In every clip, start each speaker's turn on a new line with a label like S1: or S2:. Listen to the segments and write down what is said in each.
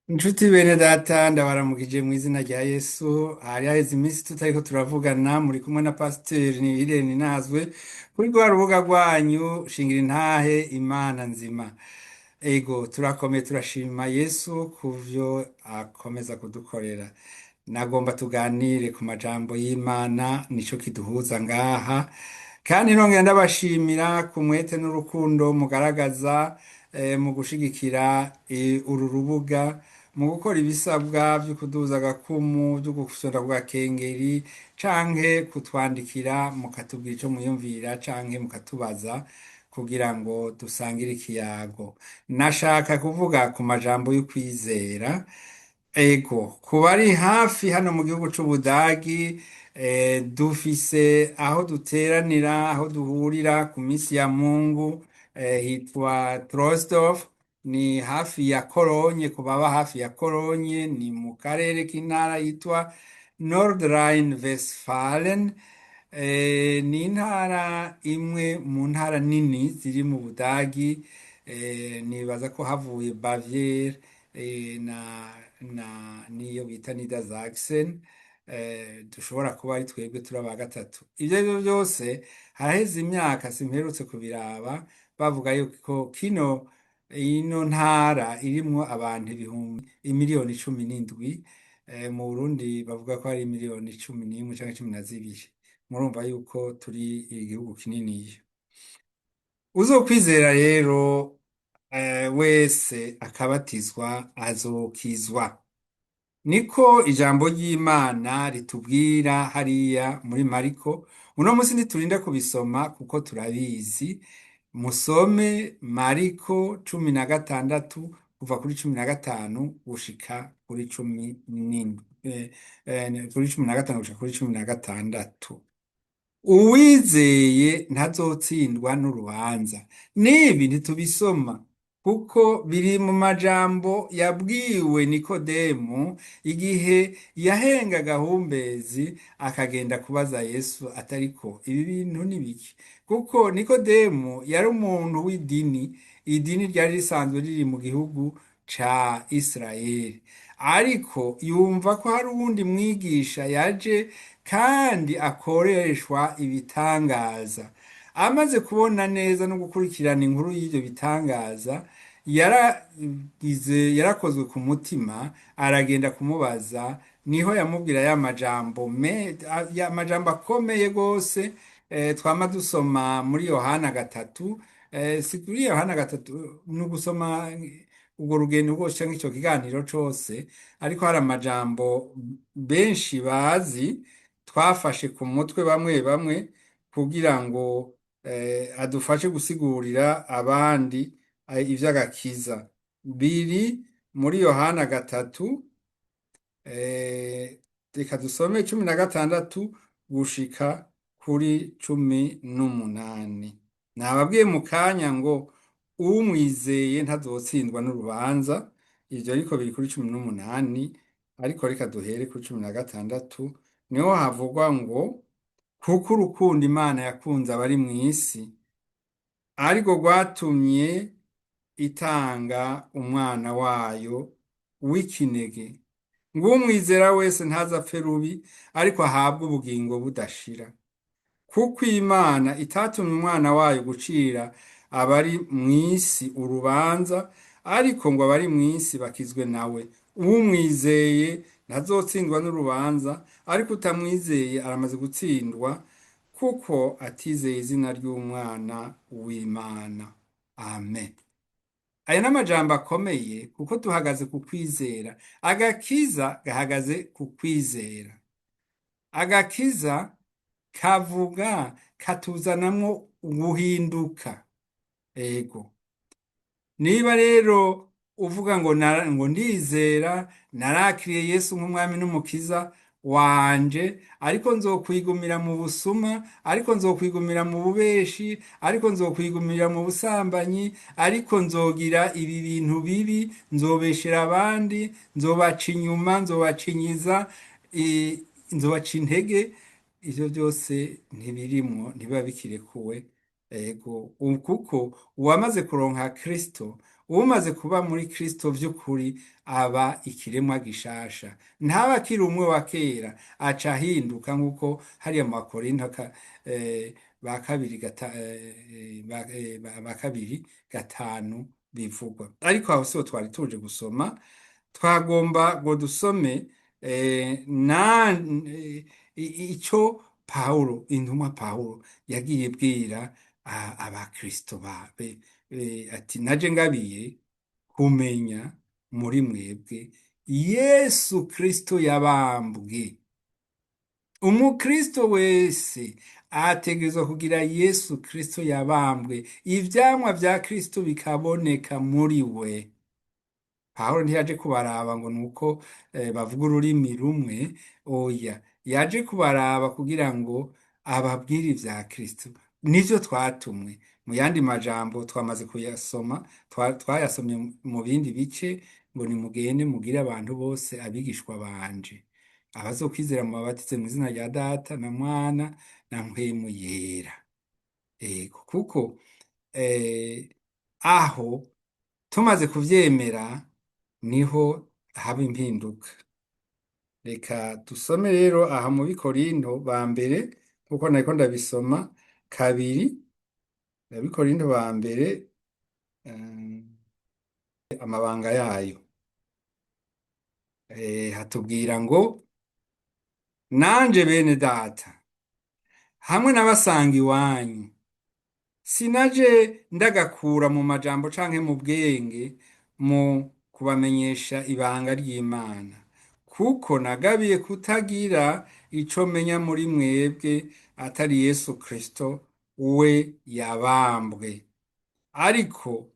S1: Inshuti bene data ndabaramukije mu izina rya Yesu. Hari haheze iminsi tutariko turavugana, muri kumwe na Pasiteri Nirene Nazwe kuri rwa rubuga rwanyu shingira intahe Imana nzima. Ego turakomeye turashima Yesu kuvyo akomeza kudukorera. Nagomba tuganire ku majambo y'Imana, nico kiduhuza ngaha, kandi nongera ndabashimira ku mwete n'urukundo mugaragaza mu gushigikira uru rubuga, mu gukora ibisabwa byo kuduza agakumu, byo gusonda ku gakengeri, canke kutwandikira mukatubwira ico muyumvira canke mukatubaza kugira ngo dusangire ikiyago. Nashaka kuvuga ku majambo y'ukwizera. Ego, ku bari hafi hano mu gihugu c'Ubudagi, dufise aho duteranira, aho duhurira ku misi ya Mungu, hitwa Troisdorf, ni hafi ya Kolonye. Ku baba hafi ya Kolonye, ni mu karere k'intara yitwa Nordrhein-Westfalen. Ni intara imwe mu ntara nini ziri mu Budagi. Nibaza ko havuye Baviera, niyo bita Niedersachsen. Dushobora kuba ari twebwe turi aba gatatu. Ivyo arivyo vyose haraheze imyaka simperutse kubiraba, bavuga yuko ino ntara irimwo abantu imiliyoni 17. Mu Burundi bavuga ko ari imiliyoni 11 canke 12. Murumva yuko turi igihugu kininiya. Uzokwizera rero wese akabatizwa azokizwa, niko ijambo ry'Imana ritubwira hariya muri Mariko. Uno musi ntiturinda kubisoma kuko turabizi. Musome Mariko 16 kuva kuri 15 gushika kuri 17, kuri 15 gushika kuri 16. Uwizeye ntazotsindwa n'urubanza. Nibi ntitubisoma kuko biri mu majambo yabwiwe Nikodemu igihe yahenga gahumbezi akagenda kubaza Yesu atariko ibi bintu nibiki. Kuko Nikodemu yari umuntu w'idini, idini ryari risanzwe riri mu gihugu ca Israeli, ariko yumva ko hari uwundi mwigisha yaje kandi akoreshwa ibitangaza. Amaze kubona neza no gukurikirana inkuru y'ivyo bitangaza, yarakozwe ku mutima, aragenda kumubaza. Niho yamubwira ya majambo akomeye gose, twama dusoma muri Yohana 3. Si kuri Yohana 3 ni ugusoma urwo rugendo rwose canke ico kiganiro cose, ariko hari amajambo benshi bazi twafashe ku mutwe bamwe bamwe kugira ngo adufashe gusigurira abandi ivy'agakiza. Biri muri Yohana 3, reka dusome 16 gushika kuri 18. Nababwiye mu kanya ngo umwizeye ntazotsindwa n'urubanza. Ivyo ariko biri kuri 18, ariko reka duhere kuri 16. Niho havugwa ngo kuko urukundo Imana yakunze abari mw'isi ariko rwatumye itanga umwana wayo w'ikinege, ngo umwizera wese ntazapfe rubi ariko ahabwe ubugingo budashira. Kuko Imana itatumye umwana wayo gucira abari mw'isi urubanza, ariko ngo abari mw'isi bakizwe nawe. Umwizeye ntazotsindwa n'urubanza, ariko utamwizeye aramaze gutsindwa kuko atizeye izina ry'umwana w'Imana. Amen. Aya n'amajambo akomeye kuko duhagaze ku kwizera. Agakiza gahagaze ku kwizera. Agakiza kavuga katuzanamwo guhinduka. Ego. Niba rero uvuga ngo ndizera, narakiriye Yesu nk'umwami n'umukiza wanje, ariko nzokwigumira mu busuma, ariko nzokwigumira mu bubeshi, ariko nzokwigumira mu busambanyi, ariko nzogira ibi bintu bibi, nzobeshera abandi, nzobaca inyuma, nzobacinyiza, nzobaca intege. Ivyo byose ntibirimwo, ntibiba bikirekuwe. Ego, kuko uwamaze kuronka Kristo, umaze kuba muri Kristo vy'ukuri aba ikiremwa gishasha, ntaba akiri umwe wa kera, aca ahinduka nk'uko hariya mu Bakorinto ba kabiri ba kabiri gatanu bivugwa. Ariko aho siho twari tuje gusoma, twagomba ngo dusome ico Pawulo, intumwa Pawulo yagiye bwira abakristo babe, ati naje ngabiye kumenya muri mwebwe Yesu Kristo yabambwe. Umukristo wese ategerezwa kugira Yesu Kristo yabambwe, ivyamwa vya Kristo bikaboneka muri we. Pawulo ntiyaje kubaraba ngo nuko bavuga ururimi rumwe, oya, yaje kubaraba kugira ngo ababwire ivya Kristo. Nivyo twatumwe. Mu yandi majambo twamaze kuyasoma, twayasomye mu bindi bice, ngo nimugende mugire abantu bose abigishwa banje, abazokwizera mu babatize mu izina rya Data na Mwana na Mpwemu Yera. Kuko aho tumaze kuvyemera niho haba impinduka. Reka dusome rero aha mu Bikorinto ba mbere, kuko nariko ndabisoma kabiri, Abikorinto ba mbere amabanga yayo, hatubwira ngo nanje bene data hamwe n'abasanga iwanyu sinaje ndagakura mu majambo canke mu bwenge mu kubamenyesha ibanga ry'Imana, kuko nagabiye kutagira ico menya muri mwebwe atari Yesu Kristo we yabambwe. Ariko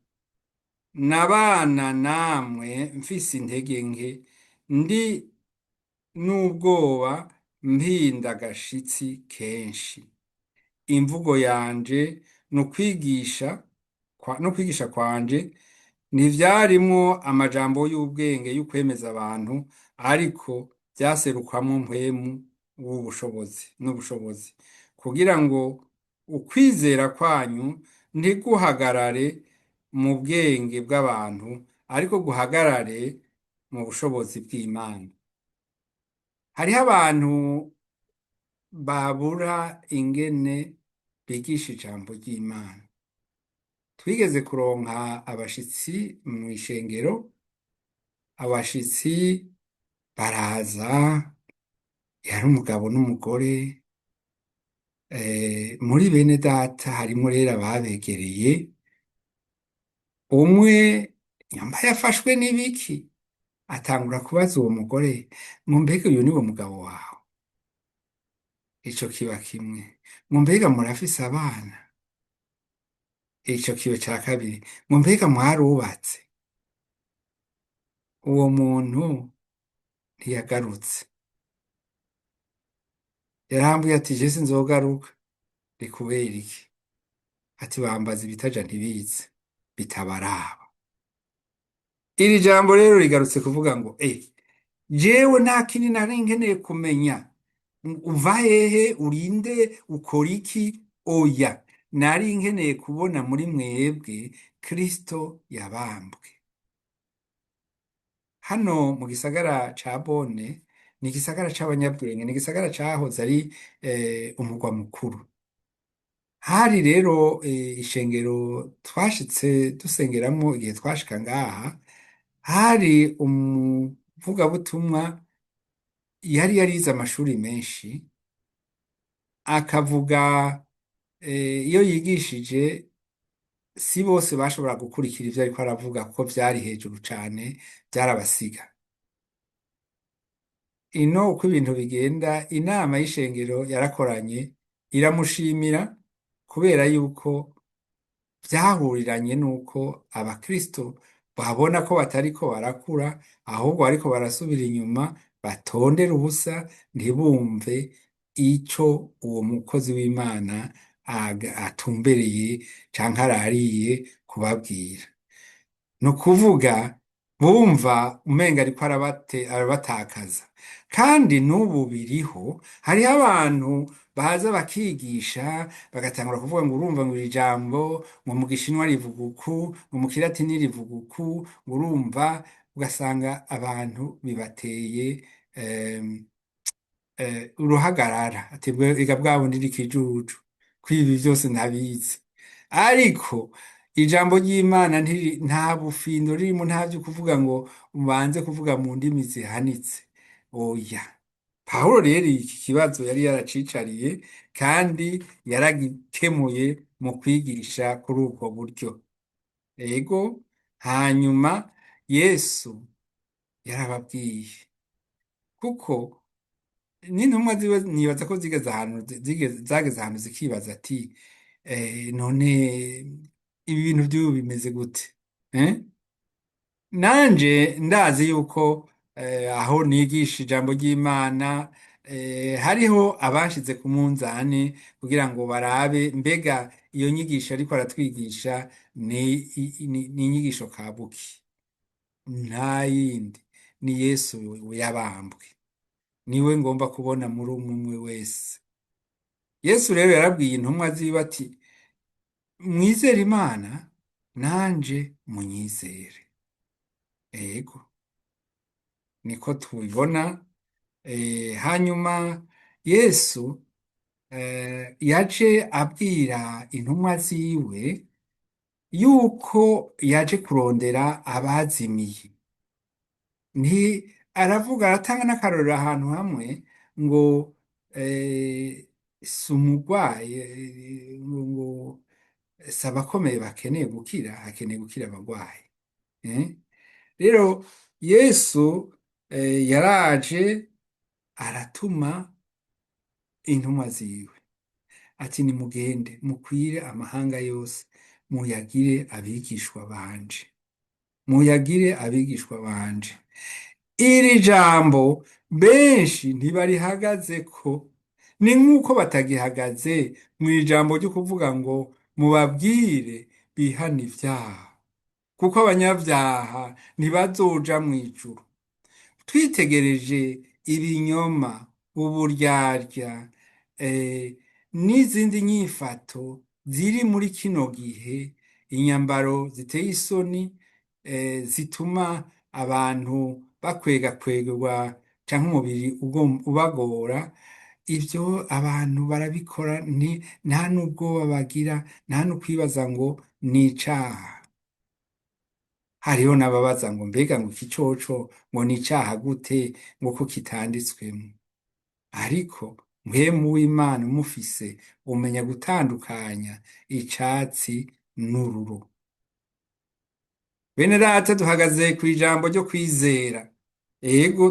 S1: nabana namwe mfise intege nke, ndi n'ubwoba, mpinda agashitsi kenshi. Imvugo yanje no kwigisha kwanje ntivyarimwo amajambo y'ubwenge y'ukwemeza abantu, ariko vyaserukamwo mpwemu n'ubushobozi, kugira ngo ukwizera kwanyu ntiguhagarare mu bwenge bw'abantu, ariko guhagarare mu bushobozi bw'Imana. Hariho abantu babura ingene bigisha ijambo ry'Imana. Twigeze kuronka abashitsi mw'ishengero, abashitsi baraza, yari umugabo n'umugore, muri bene data harimwo rero ababegereye, umwe nyamba yafashwe n'ibiki, atangura kubaza uwo mugore ngo mbega uyu niwe mugabo wawe? Ico kiba kimwe. Ngo mbega murafise abana? Ico kiba ca kabiri. Ngo mbega mwarubatse? Uwo muntu ntiyagarutse, yarambuye ati je sinzogaruka. Ni kubera iki? Ati bambaza ibitaja ntibize, bitabaraba. Iri jambo rero rigarutse kuvuga ngo jewe nta kindi nari nkeneye kumenya, uva hehe, urinde, ukora iki? Oya, nari nkeneye kubona muri mwebwe Kristo yabambwe. Hano mu gisagara ca Bone, ni igisagara c'abanyabwenge, ni igisagara cahoze ari umugwa mukuru. Hari rero ishengero twashitse dusengeramwo igihe twashika ngaha, hari umuvugabutumwa yari yarize amashuri menshi, akavuga iyo yigishije si bose bashobora gukurikira ivyo ariko aravuga, kuko vyari hejuru cane, vyarabasiga. Ino uko ibintu bigenda, inama y'ishengero yarakoranye iramushimira, kubera yuko vyahuriranye nuko abakristo babona ko batariko barakura, ahubwo bariko barasubira inyuma, batondera ubusa, ntibumve ico uwo mukozi w'Imana atumbereye canke arariye kubabwira. Ni ukuvuga bumva umenga ariko arabatakaza. Kandi n'ubu biriho, hariho abantu baza bakigisha bagatangura kuvuga ngo urumva ngo iri jambo ngo mu gishinwa rivuga uku ngo mu kilatini rivuga uku ngo urumva, ugasanga abantu bibateye em, uruhagarara ati ega bwa bundi ni ikijuju kwibi byose ntabizi. Ariko ijambo ry'Imana nta bufindo ririmo, nta byo kuvuga ngo ubanze kuvuga mu ndimi zihanitse, oya. Pawulo rero iki kibazo yari yaracicariye kandi yaragikemuye mu kwigisha kuri ubwo buryo. Ego, hanyuma Yesu yarababwiye, kuko n'intumwa ziwe nibaza ko zageze ahantu zikibaza ati none ibi bintu by'ubu bimeze gute? Eh? Nanje ndazi yuko aho nigisha ijambo ry'Imana hariho abashize ku munzani kugira ngo barabe mbega iyo nyigisho ariko aratwigisha ni inyigisho kabuki, nta yindi, ni Yesu yabambwe, niwe ngomba kubona muri umwe wese. Yesu rero yarabwiye intumwa ziwe ati mwizere Imana nanje munyizere. Ego, niko tubibona. Hanyuma Yesu yaje abwira intumwa ziwe yuko yaje kurondera abazimiye. Aravuga, aratanga n'akarorero ahantu hamwe ngo si umurwayi ngo si abakomeye bakeneye gukira, hakeneye gukira abarwayi. Rero Yesu yaraje aratuma intumwa ziwe ati nimugende mukwire amahanga yose muyagire abigishwa banje, muyagire abigishwa banje. Iri jambo benshi ntibarihagazeko, ni nk'uko batagihagaze mu ijambo ryo kuvuga ngo mubabwire bihane ibyaha, kuko abanyabyaha ntibazoja mu ijuru. Twitegereje ibinyoma, uburyarya, n'izindi nyifato ziri muri kino gihe, inyambaro ziteye isoni, zituma abantu bakwegakwegerwa canke umubiri ubagora, ibyo abantu barabikora nta n'ubwoba bagira, nta n'ukwibaza ngo ni icaha. Hariho n'ababaza ngo mbega ngo iki coco ngo ni icaha gute ngo ko kitanditswemo. Ariko mpwemu w'Imana umufise umenya gutandukanya icatsi n'ururo. Bene data, duhagaze ku ijambo ryo kwizera. Ego,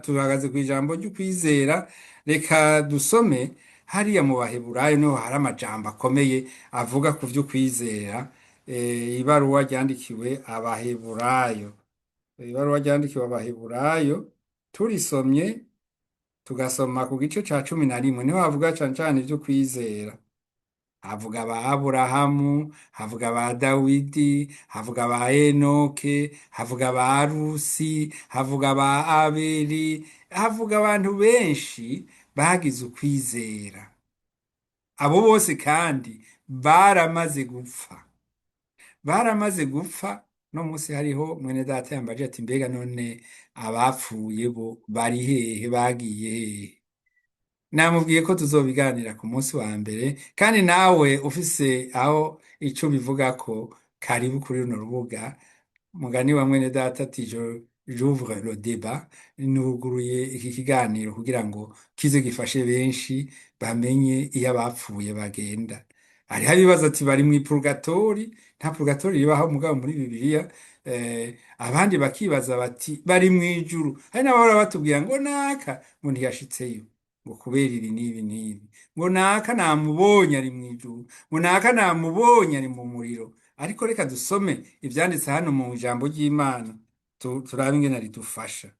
S1: tuhagaze ku ijambo ryo kwizera. Reka dusome hariya mu Baheburayo, niho hari amajambo akomeye avuga ku vyo kwizera. Ibaruwa ryandikiwe Abaheburayo, ibaruwa ryandikiwe Abaheburayo, turisomye tugasoma ku gice ca 11 niho havuga cane cane ivyo kwizera. Havuga ba Aburahamu, havuga ba Dawidi, havuga ba Enoke, havuga ba Rusi, havuga ba Abeli, havuga abantu benshi bagize ukwizera. Abo bose kandi baramaze gupfa, baramaze gupfa. No musi hariho mwene data yambaje ati mbega none abapfuye bo bari hehe, bagiye hehe? Namubwiye ko tuzobiganira ku munsi wa mbere, kandi nawe ufise aho ico bivuga ko karibu kuri runo rubuga. Mugani wa mwene data ati j'ouvre le débat, nuguruye iki kiganiro kugira ngo kize gifashe benshi bamenye iyo abapfuye bagenda. Hariho abibaza ati bari mu purgatori, nta purgatori ribaho mugabo muri Bibiliya. Abandi bakibaza bati bari mu ijuru, hari n'abahora batubwira ngo naka ngo ntiyashitseyo ngo kubera ibi n'ibi n'ibi, ngo naka namubonye ari mu ijuru, ngo naka namubonye ari mu muriro. Ariko reka dusome ivyanditse hano mu ijambo ry'Imana turabe ingene ridufasha.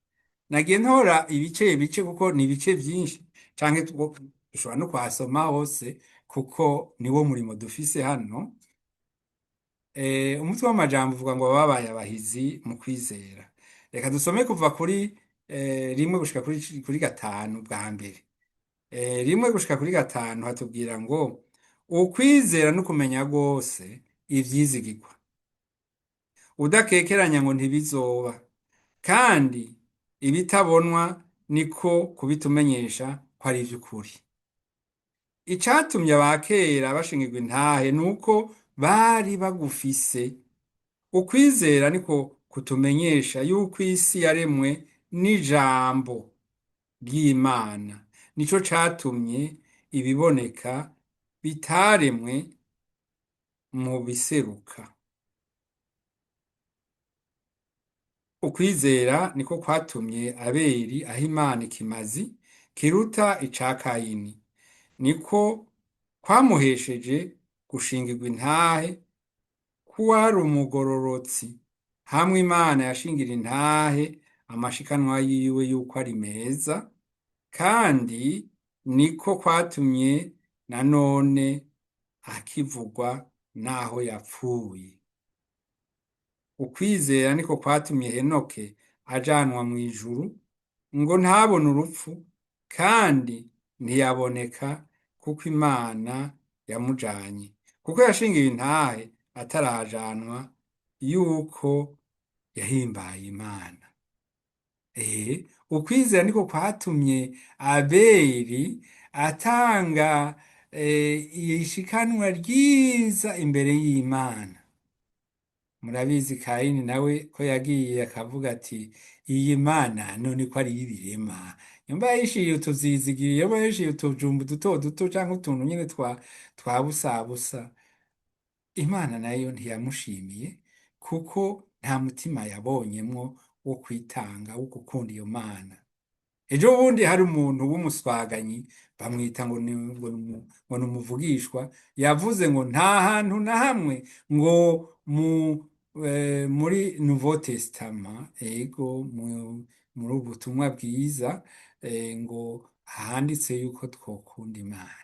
S1: Nagiye ntora ibice bice kuko ni ibice vyinshi, canke dushobora no kwasoma hose kuko niwo murimo dufise hano. Umutwe w'amajambo uvuga ngo babaye abahizi mu kwizera. Reka dusome kuva kuri rimwe gushika kuri gatanu bwa mbere. rimwe gushika kuri gatanu hatubwira ngo ukwizera n'ukumenya rwose ivyizigirwa, udakekeranya ngo ntibizoba, kandi ibitabonwa niko kubitumenyesha ko ari ivy'ukuri. Icatumye abakera bashingirwa intahe nuko bari bagufise. Ukwizera niko kutumenyesha yuko isi yaremwe n'ijambo ry'Imana. Nico catumye ibiboneka bitaremwe mu biseruka. Ukwizera niko kwatumye Abeli aha Imana ikimazi kiruta ica Kayini. Niko kwamuhesheje gushingirwa intahe ko ari umugororotsi, hamwe Imana yashingira intahe amashikanwa yiwe yuko ari meza, kandi niko kwatumye nanone akivugwa naho yapfuye. Ukwizera niko kwatumye Henoke ajanwa mu ijuru ngo ntabone urupfu, kandi ntiyaboneka kuko Imana yamujanye, kuko yashingiwe intahe atarajanwa yuko yahimbaye Imana. Ukwizera niko kwatumye Abeli atanga ishikanwa ryiza imbere y'Imana. Murabizi Kayini nawe ko yagiye akavuga ati iyi Mana none ko ari y'ibirema, nyumba yishiye utuzizigiri, yoba yishiye utujumbu duto duto canke utuntu nyene twa busabusa, Imana nayo ntiyamushimiye kuko nta mutima yabonyemwo wo kwitanga, wo gukunda iyo Mana. Ejo bundi hari umuntu w'umuswaganyi bamwita ngo ni umuvugishwa, yavuze ngo nta hantu na hamwe ngo muri Nouveau Testament, muri ubutumwa bwiza, ngo handitse yuko twokunda Imana.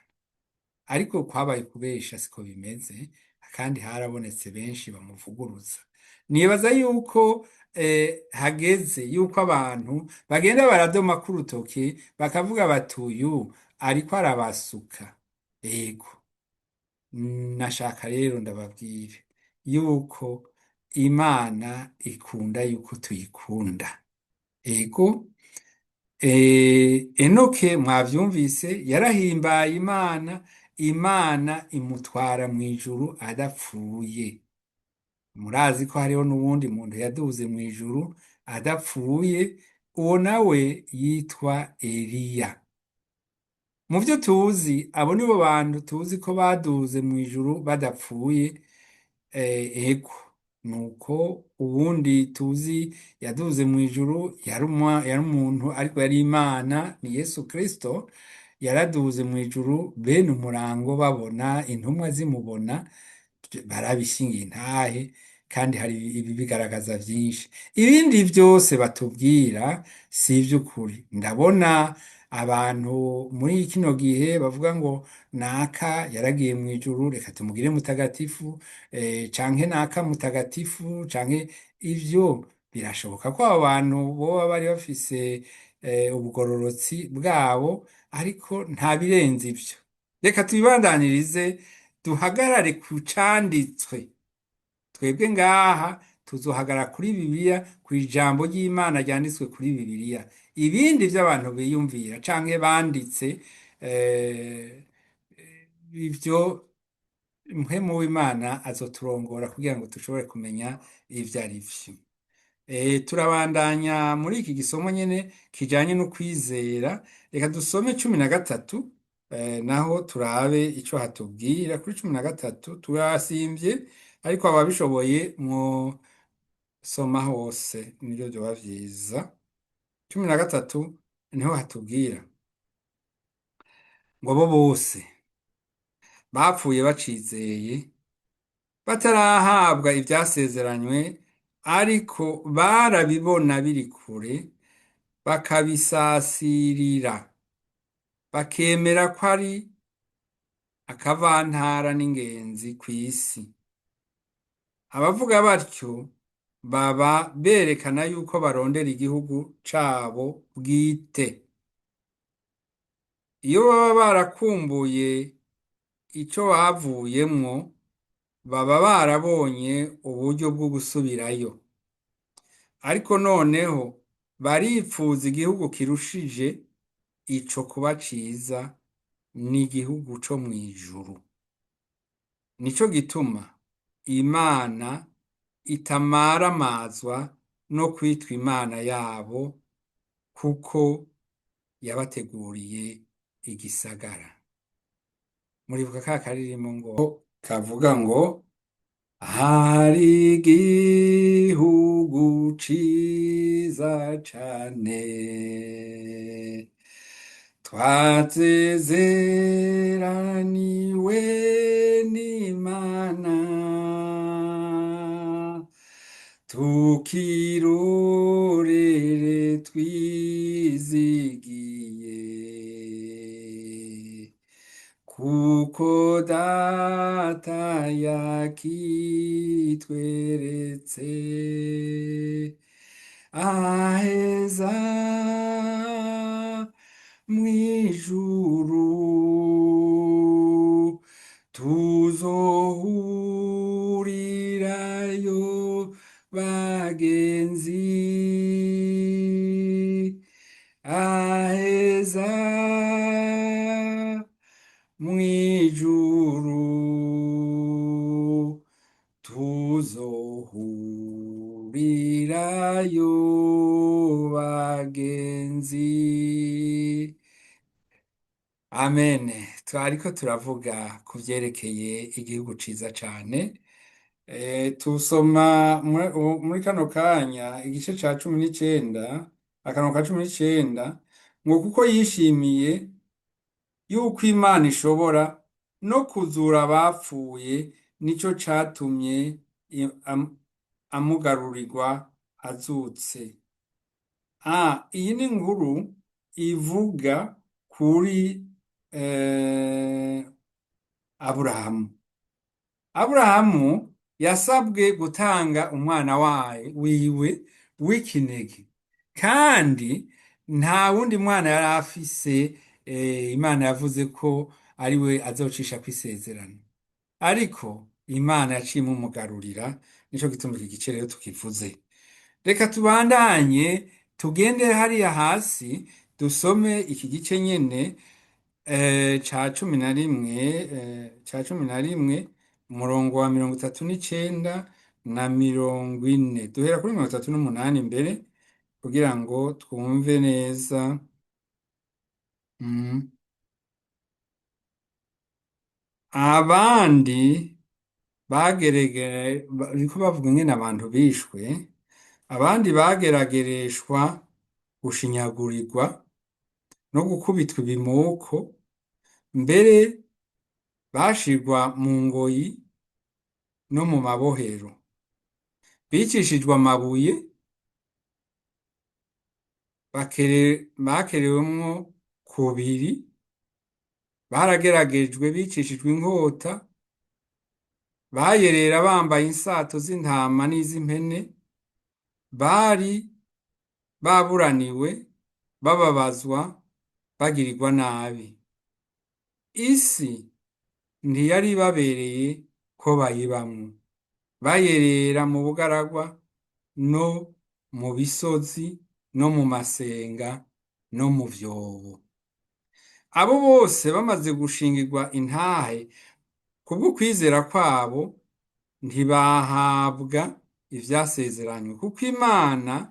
S1: Ariko kwabaye kubesha, siko bimeze, kandi harabonetse benshi bamuvuguruza. Nibaza yuko hageze yuko abantu bagenda baradoma ku rutoke bakavuga bati uyu ariko arabasuka. Nashaka rero ndababwire yuko Imana ikunda yuko tuyikunda. Enoke mwavyumvise yarahimbaye Imana, Imana imutwara mu ijuru adapfuye. Murazi ko hariho n'uwundi muntu yaduze mu ijuru adapfuye, uwo nawe yitwa Eliya. Mu vyo tuzi, abo nibo bantu tuzi ko baduze mu ijuru badapfuye. Nuko uwundi tuzi yaduze mu ijuru yari umuntu ariko yari Imana, ni Yesu Kristo. Yaraduze mu ijuru, bene umurango babona, intumwa zimubona, barabishingiye intahe, kandi hari ibi bigaragaza vyinshi. Ibindi vyose batubwira si ivy'ukuri. Ndabona abantu muri kino gihe bavuga ngo naka yaragiye mu ijuru, reka tumugire mutagatifu, canke naka mutagatifu, canke ivyo birashoboka ko abo bantu boba bari bafise ubugororotsi bwabo, ariko nta birenze ivyo. Reka tubibandanirize, duhagarare ku canditswe. Twebwe ngaha tuzohagarara kuri Bibiliya, ku ijambo ry'Imana ryanditswe kuri Bibiliya. Ibindi vy'abantu biyumvira canke banditse, ivyo mpwemu w'Imana azoturongora kugira ngo dushobore kumenya ivyo ari vyo. Turabandanya muri iki gisomo nyene kijanye no kwizera. Reka dusome 13, naho turabe ico hatubwira. Kuri 13 turasimvye, ariko ababishoboye mwo soma hose nivyo vyoba vyiza. 13 niho hatubwira ngo bo bose bapfuye bacizeye, batarahabwa ivyasezeranywe, ariko barabibona biri kure, bakabisasirira, bakemera ko ari akavantara n'ingenzi kw'isi. Abavuga batyo baba berekana yuko barondera igihugu cabo bwite. iyo baba barakumbuye ico bavuyemwo, baba barabonye uburyo bwo gusubirayo. Ariko noneho baripfuza igihugu kirushije ico kuba ciza, n'igihugu co mw'ijuru. Nico gituma Imana itamaramazwa no kwitwa Imana yabo, kuko yabateguriye igisagara. Muribuka ka karirimbo ngo kavuga ngo hari igihugu ciza cane twasezeraniwe n'Imana, tukirorere twizigiye, kuko data yakitweretse aheza mw'ijuru, tuzohurirayo bagenzi, aheza mw'ijuru, tuzohurirayo bagenzi. Amen. Twariko turavuga ku vyerekeye igihugu ciza cane. Tusoma muri kano kanya igice ca 19, akantu ka 19, ngo kuko yishimiye yuko Imana ishobora no kuzura abapfuye, nico catumye amugarurirwa azutse. Iyi ni inkuru ivuga kuri Aburahamu. Aburahamu yasabwe gutanga umwana wiwe w'ikinege, kandi nta wundi mwana yari afise. Imana yavuze ko ari we azocisha kw'isezerano, ariko Imana yaciye imumugarurira. Nico gituma iki gice rero tukivuze. Reka tubandanye tugende hariya hasi dusome iki gice nyene ca 11, umurongo wa 39 na 40. Duhera kuri 38 mbere kugira ngo twumve neza. Abandi bariko bavuga ingene abantu bishwe, abandi bageragereshwa gushinyagurirwa no gukubitwa ibimoko, mbere bashirwa mu ngoyi no mu mabohero, bicishijwe amabuye, bakerewemwo kubiri, barageragejwe bicishijwe inkota, bayerera bambaye insato z'intama n'iz'impene, bari baburaniwe, bababazwa, bagirirwa nabi. Isi ntiyari ibabereye ko bayibamwo, bayerera mu bugaragwa no mu bisozi no mu masenga no mu vyobo. Abo bose bamaze gushingirwa intahe kubw'ukwizera kwabo, ntibahabwa ivyasezeranywe, kuko Imana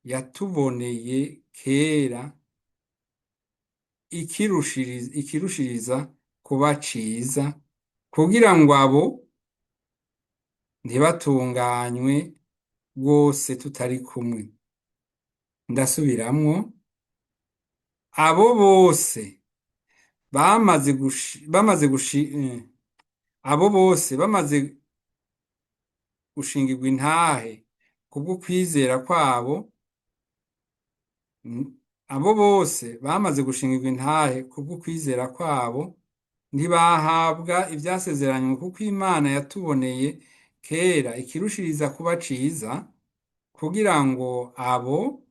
S1: yatuboneye kera ikirushiriza kuba ciza, kugira ngo abo ntibatunganywe rwose tutari kumwe. Ndasubiramwo, abo bose bamaze gushingirwa intahe kubw'ukwizera kwabo, abo bose bamaze gushingirwa intahe kubw'ukwizera kwabo, ntibahabwa ivyasezeranywe, kuko Imana yatuboneye kera ikirushiriza kuba ciza, kugira ngo abo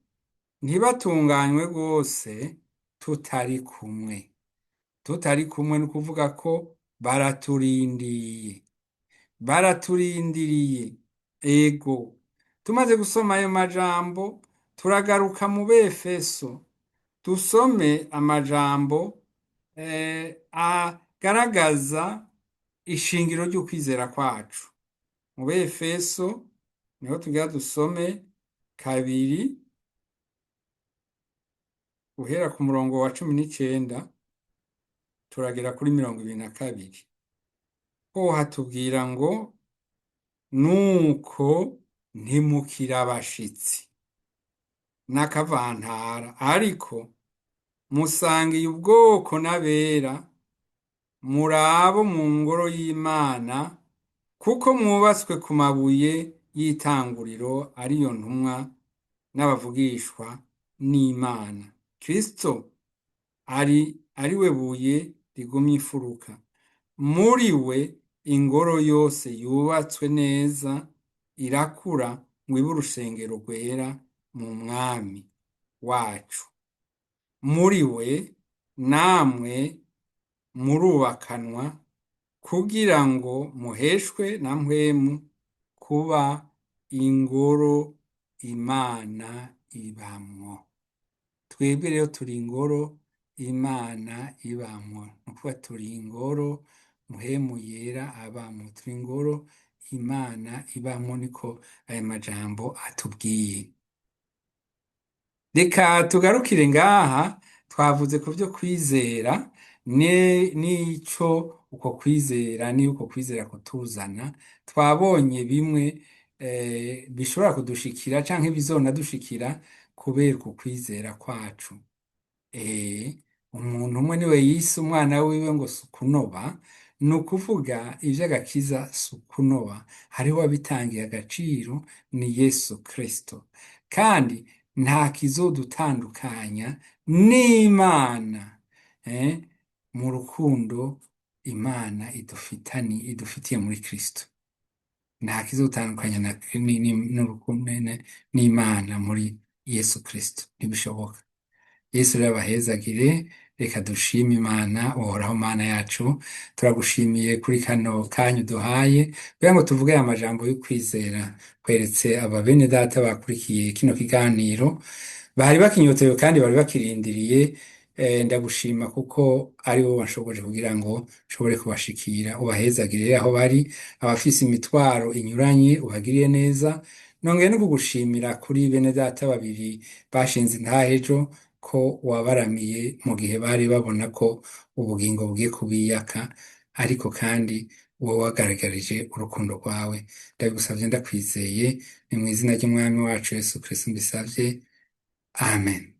S1: ntibatunganywe rwose tutari kumwe. Tutari kumwe ni ukuvuga ko baraturindiye, baraturindiriye. Ego, tumaze gusoma ayo majambo turagaruka mu Befeso dusome amajambo agaragaza ishingiro ry'ukwizera kwacu. Mu Befeso niho tugira dusome kabiri guhera ku murongo wa 19 turagera kuri 22. Ho hatubwira ngo nuko ntimukiri abashitsi n'akavantara, ariko musangiye ubwoko n'abera, murabo mu ngoro y'Imana, kuko mwubatswe ku mabuye y'itanguriro, ariyo ntumwa n'abavugishwa n'Imana. Kristo ari we buye rigumya imfuruka. Muri we ingoro yose yubatswe neza irakura ngo ibe urusengero rwera mu mwami wacu. Muri we namwe murubakanwa kugira ngo muheshwe na mpwemu kuba ingoro Imana ibamwo. Twebwe rero turi ingoro Imana ibamwo, nukuvuga turi ingoro mpwemu yera abamwo, turi ingoro Imana ibamwo, niko aya majambo atubwiye. Reka tugarukire ngaha, twavuze ku byo kwizera n'ico uko kwizera ni uko kwizera kutuzana. Twabonye bimwe bishobora kudushikira canke bizonadushikira kubera uko kwizera kwacu. Umuntu umwe niwe yise umwana wiwe ngo sukunoba, ni ukuvuga ivy'agakiza sukunoba, hariho wabitangiye agaciro, ni Yesu Kristo, kandi nta kizodutandukanya n'Imana mu rukundo Imana idufitiye muri Kristo. Nta kizodutandukanya n'urukundo n'Imana muri Yesu Kristo, ntibishoboka. Yesu rero abahezagire, reka dushime Imana. Uhoraho Mana yacu, turagushimiye kuri kano kanyu duhaye kugira ngo tuvuge aya majambo y'ukwizera. Kweretse aba bene data bakurikiye kino kiganiro, bari bakinyotewe kandi bari bakirindiriye. Ndagushima kuko ari bo bashoboje kugira ngo nshobore kubashikira. Ubahezagire aho bari, abafise imitwaro inyuranye ubagiriye neza. Nongeye no kugushimira kuri bene data babiri bashinze intahe ejo, ko wabaramiye mu gihe bari babona ko ubugingo bugiye kubiyaka, ariko kandi wowe wagaragarije urukundo rwawe. Ndabigusavye ndakwizeye, ni mu izina ry'umwami wacu Yesu Kristo mbisavye, amen.